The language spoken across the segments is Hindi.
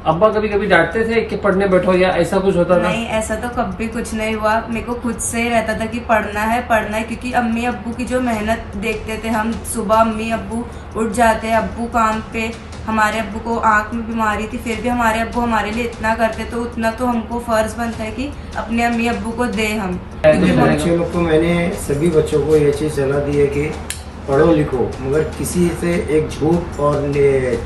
अब्बा कभी कभी डांटते थे कि पढ़ने बैठो या ऐसा कुछ होता था? नहीं, ऐसा तो कभी कुछ नहीं हुआ। मेरे को खुद से ही रहता था कि पढ़ना है, क्योंकि अम्मी अब्बू की जो मेहनत देखते थे हम। सुबह अम्मी अब्बू उठ जाते, अब्बू काम पे। हमारे अब्बू को आंख में बीमारी थी, फिर भी हमारे अब्बू हमारे लिए इतना करते, तो उतना तो हमको फर्ज बनता है कि अपने अम्मी अब्बू को दे हम। बच्चों लोग को मैंने सभी बच्चों को ये चीज़ सलाह दी है कि पढ़ो लिखो, मगर किसी से एक झूठ और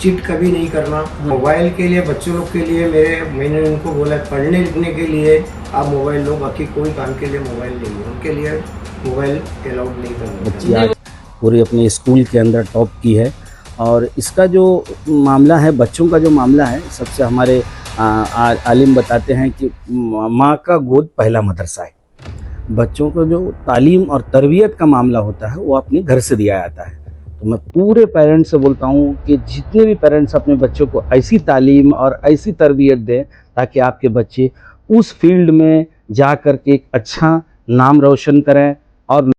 चिट कभी नहीं करना। मोबाइल के लिए बच्चों लोग के लिए मैंने उनको बोला पढ़ने लिखने के लिए आप मोबाइल लो, बाकी कोई काम के लिए मोबाइल नहीं है, उनके लिए मोबाइल अलाउड नहीं करना। बच्ची आज पूरी अपने स्कूल के अंदर टॉप की है और इसका जो मामला है, बच्चों का जो मामला है, सबसे हमारे आलिम बताते हैं कि माँ का गोद पहला मदरसा है। बच्चों को जो तालीम और तरबियत का मामला होता है वो अपने घर से दिया जाता है। तो मैं पूरे पेरेंट्स से बोलता हूँ कि जितने भी पेरेंट्स अपने बच्चों को ऐसी तालीम और ऐसी तरबियत दें ताकि आपके बच्चे उस फील्ड में जा कर के एक अच्छा नाम रोशन करें। और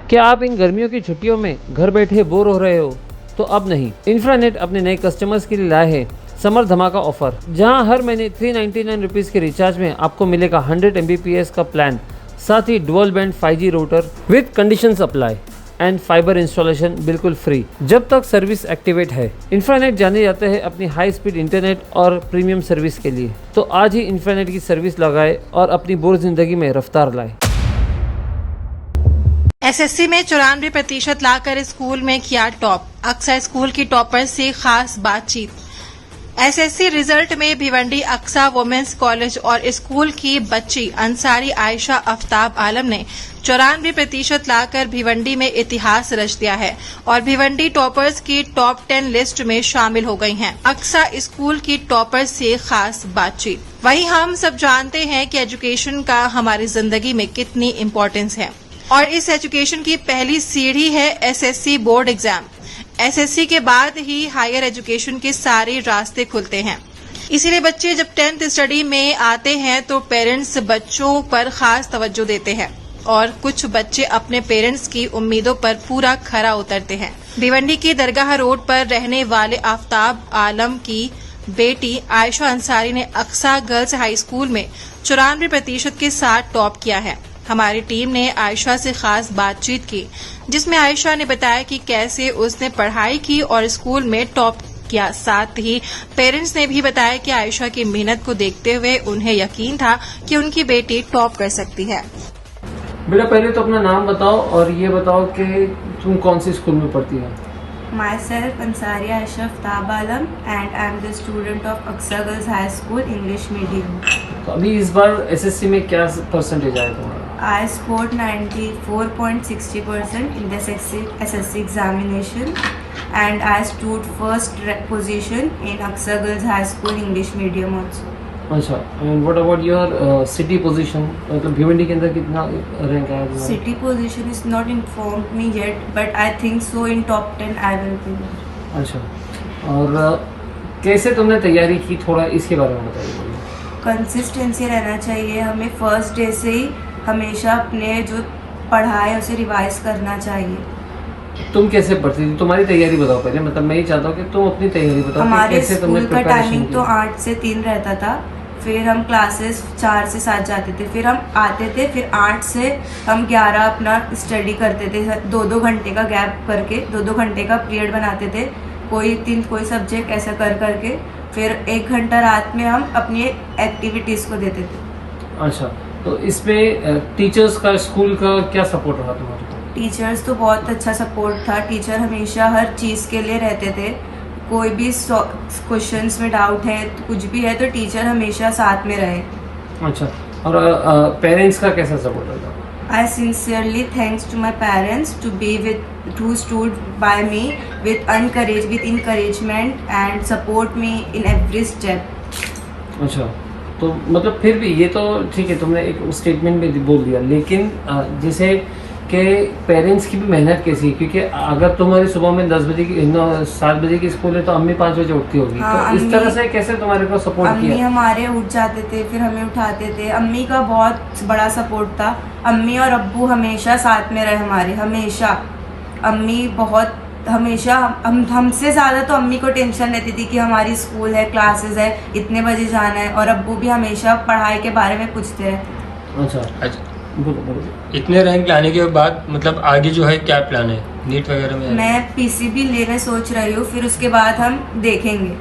क्या आप इन गर्मियों की छुट्टियों में घर बैठे बोर हो रहे हो? तो अब नहीं, इंफ्रानेट अपने नए कस्टमर्स के लिए लाए है समर धमाका ऑफर, जहां हर महीने 399 रुपीज़ के रिचार्ज में आपको मिलेगा 100 Mbps का प्लान, साथ ही dual band 5G router with conditions apply and fibre installation बिल्कुल फ्री जब तक सर्विस एक्टिवेट है। इंफ्रानेट जाने जाते हैं अपनी हाई स्पीड इंटरनेट और प्रीमियम सर्विस के लिए, तो आज ही इंफ्रानेट की सर्विस लगाए और अपनी बोर जिंदगी में रफ्तार लाए। एसएससी में 94% लाकर स्कूल में किया टॉप, अक्सा स्कूल की टॉपर से खास बातचीत। एसएससी रिजल्ट में भिवंडी अक्सा वुमेन्स कॉलेज और स्कूल की बच्ची अंसारी आयशा आफ्ताब आलम ने 94% लाकर भिवंडी में इतिहास रच दिया है और भिवंडी टॉपर्स की टॉप 10 लिस्ट में शामिल हो गई हैं। अक्सा स्कूल की टॉपर से खास बातचीत। वहीं हम सब जानते हैं कि एजुकेशन का हमारी जिंदगी में कितनी इम्पोर्टेंस है और इस एजुकेशन की पहली सीढ़ी है एसएससी बोर्ड एग्जाम। एसएससी के बाद ही हायर एजुकेशन के सारे रास्ते खुलते हैं, इसीलिए बच्चे जब 10th स्टडी में आते हैं तो पेरेंट्स बच्चों पर खास तवज्जो देते हैं और कुछ बच्चे अपने पेरेंट्स की उम्मीदों पर पूरा खरा उतरते हैं। भिवंडी की दरगाह रोड पर रहने वाले आफ्ताब आलम की बेटी आयशा अंसारी ने अक्सा गर्ल्स हाई स्कूल में 94% के साथ टॉप किया है। हमारी टीम ने आयशा से खास बातचीत की, जिसमें आयशा ने बताया कि कैसे उसने पढ़ाई की और स्कूल में टॉप किया। साथ ही पेरेंट्स ने भी बताया कि आयशा की मेहनत को देखते हुए उन्हें यकीन था कि उनकी बेटी टॉप कर सकती है। बेटा पहले तो अपना नाम बताओ और ये बताओ कि तुम कौन सी स्कूल में पढ़ती हो? Myself Ansari Aisha Aftab Alam and I am the student of Aqsa Girls High School English Medium. तो अभी इस बार एसएससी में क्या परसेंटेज आया तुम्हारा? I scored 94.60% in the SSC examination and I stood first position in Aqsa Girls High School English Medium also. अच्छा, and what about your city position? मतलब भिवंडी के अंदर कितना रैंक आया तुम्हारा? City position is not informed me yet, but I think so in top 10 I will be. अच्छा, और कैसे तुमने तैयारी की, थोड़ा इसके बारे में बताइए। कंसिस्टेंसी रहना चाहिए हमें, फर्स्ट डे से ही हमेशा अपने जो पढ़ा है उसे रिवाइज करना चाहिए। तुम कैसे पढ़ती थी? तुम्हारी तैयारी बताओ पहले, मतलब मैं ये चाहता हूँ कि तुम अपनी तैयारी बताओ। हमारे कैसे तुमने स्कूल का प्रिपरेशन टाइमिंग की? तो 8 से 3 रहता था, फिर हम क्लासेस 4 से 7 जाते थे, फिर हम आते थे, फिर 8 से हम 11 अपना स्टडी करते थे, 2-2 घंटे का गैप करके 2-2 घंटे का पीरियड बनाते थे, कोई सब्जेक्ट ऐसा कर करके, फिर 1 घंटा रात में हम अपनी एक्टिविटीज़ को देते थे। अच्छा, तो इसमें टीचर्स का, स्कूल का क्या सपोर्ट रहा तुम्हारे? टीचर्स तो बहुत अच्छा सपोर्ट था, टीचर हमेशा हर चीज़ के लिए रहते थे। कोई भी क्वेश्चंस में डाउट है, कुछ भी है तो टीचर हमेशा साथ में रहे। अच्छा, और पेरेंट्स का कैसा सपोर्ट होता है? I sincerely thanks to my parents to be with who stood by me with encouragement and support me in every step. अच्छा, तो मतलब फिर भी ये तो ठीक है, तुमने एक स्टेटमेंट में बोल दिया, लेकिन जैसे कि पेरेंट्स की भी मेहनत कैसी है, क्योंकि अगर तुम्हारी सुबह में 7 बजे की स्कूल है तो अम्मी 5 बजे उठती होगी, हाँ, तो इस तरह से कैसे तुम्हारे को सपोर्ट अम्मी किया? हमारे उठ जाते थे, फिर हमें उठाते थे। अम्मी का बहुत बड़ा सपोर्ट था। अम्मी और अब्बू हमेशा साथ में रहे हमारे, हमेशा। अम्मी बहुत हमेशा हमसे ज़्यादा तो अम्मी को टेंशन रहती थी कि हमारी स्कूल है, क्लासेस है, इतने बजे जाना है, और अब्बू भी हमेशा पढ़ाई के बारे में पूछते रहे। अच्छा, बोलो। इतने रैंक लाने के बाद मतलब आगे जो है क्या प्लान है नीट वगैरह में? मैं पीसीबी लेने सोच रही हूँ, फिर उसके बाद हम देखेंगे।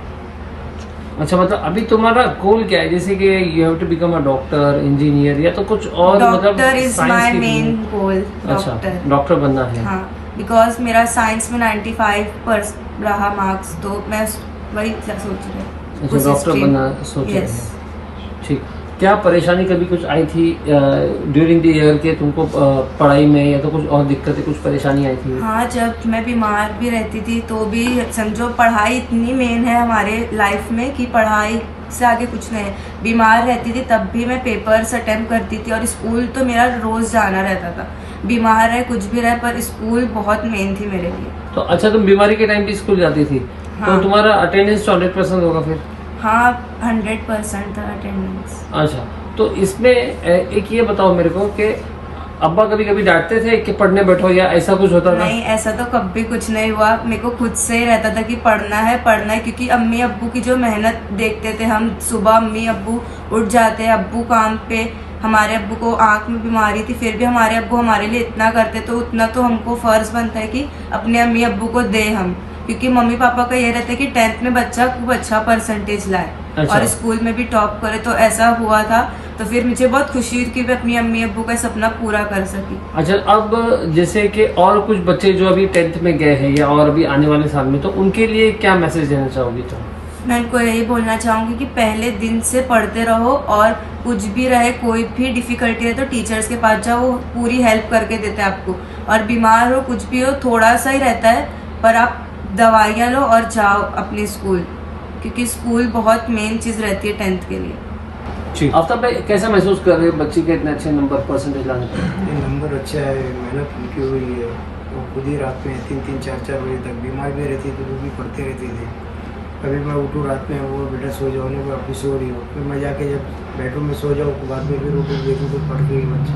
अच्छा, मतलब अभी तुम्हारा गोल क्या है? जैसे कि you have to become a doctor, engineer, या तो कुछ और? मतलब doctor is my main goal. अच्छा, डॉक्टर बनना है। हाँ, बिकॉज मेरा साइंस में 95% रहा मार्क्स, तो मैं वही सोच रही हूँ। अच्छा, डॉक्टर बनना सोच रहे यस। हैं। ठीक, क्या परेशानी कभी कुछ आई थी ड्यूरिंग द ईयर के तुमको पढ़ाई में, या तो कुछ और दिक्कतें, कुछ परेशानी आई थी? हाँ, जब मैं बीमार भी रहती थी तो भी समझो पढ़ाई इतनी मेन है हमारे लाइफ में कि पढ़ाई से आगे कुछ नहीं है। बीमार रहती थी तब भी मैं पेपर्स अटेम्प्ट करती थी, और स्कूल तो मेरा रोज़ जाना रहता था। बीमार रहे कुछ भी रहे, पर स्कूल बहुत मेन थी मेरे लिए। तो अच्छा, तुम बीमारी के टाइम भी स्कूल जाती थी? हाँ। तो तुम्हारा अटेंडेंस 100% होगा फिर? हाँ, 100% था अटेंडेंस। अच्छा, तो इसमें एक ये बताओ मेरे को कि अब्बा कभी कभी डांटते थे कि पढ़ने बैठो, या ऐसा कुछ होता था? नहीं, ऐसा तो कभी कुछ नहीं हुआ। मेरे को खुद से ही रहता था कि पढ़ना है, क्योंकि अम्मी अब्बू की जो मेहनत देखते थे हम। सुबह अम्मी अब्बू उठ जाते, अब्बू काम पे। हमारे अब्बू को आंख में बीमारी थी, फिर भी हमारे अब्बू हमारे लिए इतना करते, तो उतना तो हमको फर्ज बनता है कि अपने अम्मी अब्बू को दे हम। क्योंकि मम्मी पापा का ये रहता है कि 10th में बच्चा खूब अच्छा परसेंटेज लाए। अच्छा। और स्कूल में भी टॉप करे, तो ऐसा हुआ था। तो फिर मुझे बहुत खुशी हुई कि मैं अपनी अम्मी अब्बू का सपना पूरा कर सकी। अच्छा, अब जैसे कि और कुछ बच्चे जो अभी 10th में गए हैं या और अभी आने वाले साल में, तो उनके लिए क्या मैसेज देना चाहोगी तुम? मैं उनको यही बोलना चाहूँगी कि पहले दिन से पढ़ते रहो, और कुछ भी रहे, कोई भी डिफ़िकल्टी रहे तो टीचर्स के पास जाओ, वो पूरी हेल्प करके देते हैं आपको। और बीमार हो, कुछ भी हो, थोड़ा सा ही रहता है, पर आप दवाइयाँ लो और जाओ अपने स्कूल, क्योंकि स्कूल बहुत मेन चीज़ रहती है 10th के लिए। ठीक, आफ्ताब भाई कैसा महसूस कर रहे हो बच्ची के इतने अच्छे नंबर परसेंटेज लाने पर? ये नंबर अच्छा है, मेहनत उनकी हुई है। वो खुद ही रात में 3-3, 4-4 बजे तक बीमार भी रहती थी, तो भी पढ़ते रहती थी। कभी मैं उठूँ रात में, वो बेटा सो जाओ, नहीं वो अपनी सो रही हो, फिर मैं जाके जब बेडरूम में सो जाऊँ तो बाद में फिर उठूँ देखूँ तो पढ़ गई बच्ची।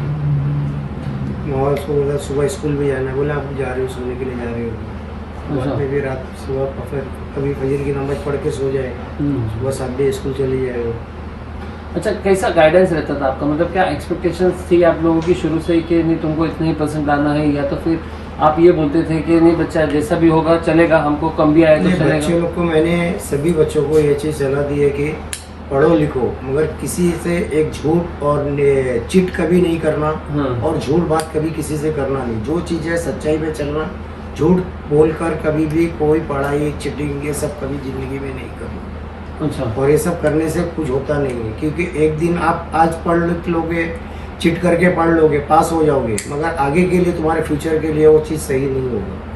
मैं उसको बोला सुबह स्कूल भी जाना है, बोला आप जा रही हो, सोने के लिए जा रही हो। बाद में भी रात सुबह फिर कभी फजर की नमाज पढ़ के सो जाए, सुबह 7 बजे स्कूल चली जाए वो। अच्छा, कैसा गाइडेंस रहता था आपका? मतलब क्या एक्सपेक्टेशंस थी आप लोगों की शुरू से ही कि नहीं तुमको इतने ही परसेंट लाना है, या तो फिर आप ये बोलते थे कि नहीं बच्चा जैसा भी होगा चलेगा, हमको कम भी आए तो चलेगा? बच्चों लोग को मैंने सभी बच्चों को ये चीज़ सलाह दी है कि पढ़ो लिखो, मगर किसी से एक झूठ और चिट कभी नहीं करना, और झूठ बात कभी किसी से करना नहीं। जो चीज़ है सच्चाई पे चलना, झूठ बोलकर कभी भी कोई पढ़ाई चिटिंग ये सब कभी ज़िंदगी में नहीं करना। अच्छा, और ये सब करने से कुछ होता नहीं है, क्योंकि एक दिन आप आज पढ़ लिख लोगे, चिट करके पढ़ लोगे, पास हो जाओगे, मगर आगे के लिए तुम्हारे फ्यूचर के लिए वो चीज़ सही नहीं होगी।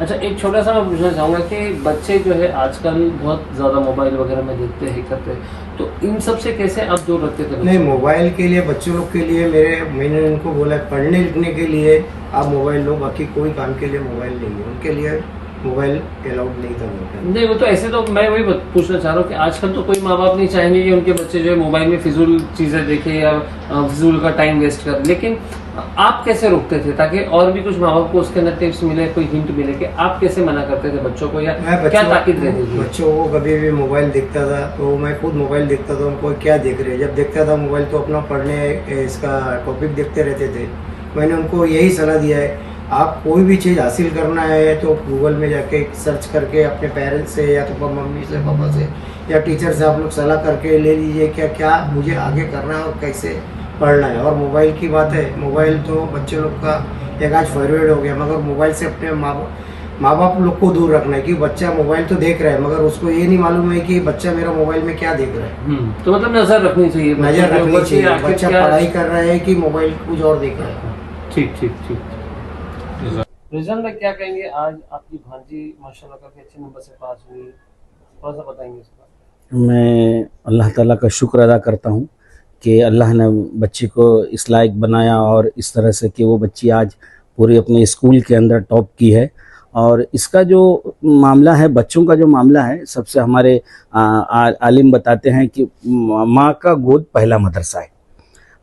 अच्छा, एक छोटा सा मैं पूछना चाहूँगा कि बच्चे जो है आजकल बहुत ज़्यादा मोबाइल वगैरह में देखते हैं, करते हैं, तो इन सब से कैसे आप दूर रखते थे? नहीं, मोबाइल के लिए बच्चों लोग के लिए मैंने उनको बोला पढ़ने लिखने के लिए आप मोबाइल लो, बाकी कोई काम के लिए मोबाइल नहीं है। उनके लिए मोबाइल अलाउड नहीं था उनका। नहीं, वो तो ऐसे तो मैं वही पूछना चाह रहा हूँ कि आजकल तो कोई माँ बाप नहीं चाहेंगे कि उनके बच्चे जो है मोबाइल में फिजूल चीज़ें देखें या फिजूल का टाइम वेस्ट करें, लेकिन आप कैसे रोकते थे ताकि और भी कुछ माँ बाप को उसके अंदर टिप्स मिले, कोई हिंट मिले कि आप कैसे मना करते थे बच्चों को, या क्या ताकीद रहती थी? बच्चों को कभी भी मोबाइल देखता था तो मैं खुद मोबाइल देखता था, उनको क्या देख रहे हैं, जब देखता था मोबाइल तो अपना पढ़ने इसका टॉपिक देखते रहते थे। मैंने उनको यही सलाह दिया है, आप कोई भी चीज़ हासिल करना है तो गूगल में जाके सर्च करके अपने पेरेंट्स से या तो मम्मी से, पापा से या टीचर से आप लोग सलाह करके ले लीजिए क्या क्या मुझे आगे करना है और कैसे पढ़ना है। और मोबाइल की बात है, मोबाइल तो बच्चे लोग का एक आज फॉरवर्ड हो गया, मगर मोबाइल से अपने माँ बाप लोग को दूर रखना है कि बच्चा मोबाइल तो देख रहा है मगर उसको ये नहीं मालूम है कि बच्चा मेरा मोबाइल में क्या देख रहा है। तो मतलब नजर रखनी चाहिए, नजर बच्चे के रखनी ऊपर कि चाहिए, आखिर बच्चा क्या- पढ़ाई कर रहा है कि मोबाइल कुछ और देख रहा है। ठीक ठीक ठीक। रिजल्ट में क्या कहेंगे? आज आपकी भांजी माशाल्लाह काफी अच्छे नंबर से पास हुई, थोड़ा सा बताएंगे इस बात। मैं अल्लाह ताला का शुक्र अदा करता हूँ कि अल्लाह ने बच्ची को इस लायक बनाया और इस तरह से कि वो बच्ची आज पूरे अपने स्कूल के अंदर टॉप की है। और इसका जो मामला है, बच्चों का जो मामला है, सबसे हमारे आलिम बताते हैं कि माँ का गोद पहला मदरसा है।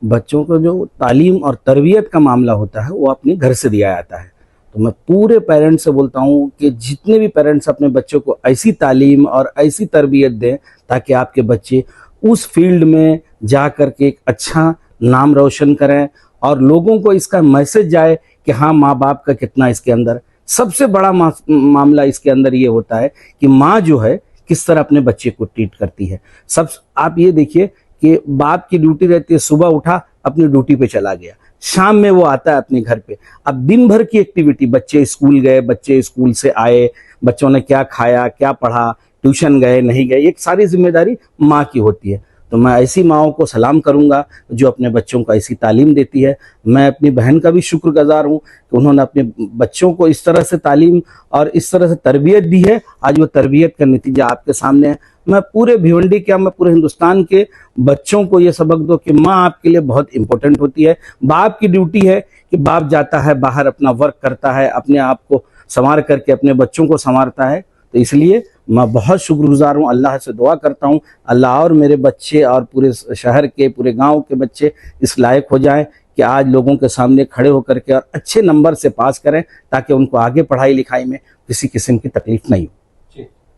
बच्चों को जो तालीम और तरबियत का मामला होता है वो अपने घर से दिया जाता है। तो मैं पूरे पेरेंट्स से बोलता हूँ कि जितने भी पेरेंट्स अपने बच्चों को ऐसी तालीम और ऐसी तरबियत दें ताकि आपके बच्चे उस फील्ड में जा कर के एक अच्छा नाम रोशन करें और लोगों को इसका मैसेज जाए कि हाँ, माँ बाप का कितना इसके अंदर सबसे बड़ा मामला इसके अंदर ये होता है कि माँ जो है किस तरह अपने बच्चे को ट्रीट करती है। सब आप ये देखिए कि बाप की ड्यूटी रहती है, सुबह उठा अपनी ड्यूटी पे चला गया, शाम में वो आता है अपने घर पे। अब दिन भर की एक्टिविटी, बच्चे स्कूल गए, बच्चे स्कूल से आए, बच्चों ने क्या खाया, क्या पढ़ा, ट्यूशन गए नहीं गए, ये सारी जिम्मेदारी माँ की होती है। तो मैं ऐसी माँओं को सलाम करूंगा जो अपने बच्चों को ऐसी तालीम देती है। मैं अपनी बहन का भी शुक्रगुजार हूँ कि उन्होंने अपने बच्चों को इस तरह से तालीम और इस तरह से तरबियत दी है। आज वो तरबियत का नतीजा आपके सामने है। मैं पूरे भिवंडी क्या, मैं पूरे हिंदुस्तान के बच्चों को ये सबक दो कि माँ आपके लिए बहुत इंपॉर्टेंट होती है। बाप की ड्यूटी है कि बाप जाता है बाहर, अपना वर्क करता है, अपने आप को संवार करके अपने बच्चों को संवारता है। तो इसलिए मैं बहुत शुक्रगुजार हूँ, अल्लाह से दुआ करता हूँ अल्लाह और मेरे बच्चे और पूरे शहर के, पूरे गांव के बच्चे इस लायक हो जाएं कि आज लोगों के सामने खड़े होकर के और अच्छे नंबर से पास करें ताकि उनको आगे पढ़ाई लिखाई में किसी किस्म की तकलीफ नहीं हो।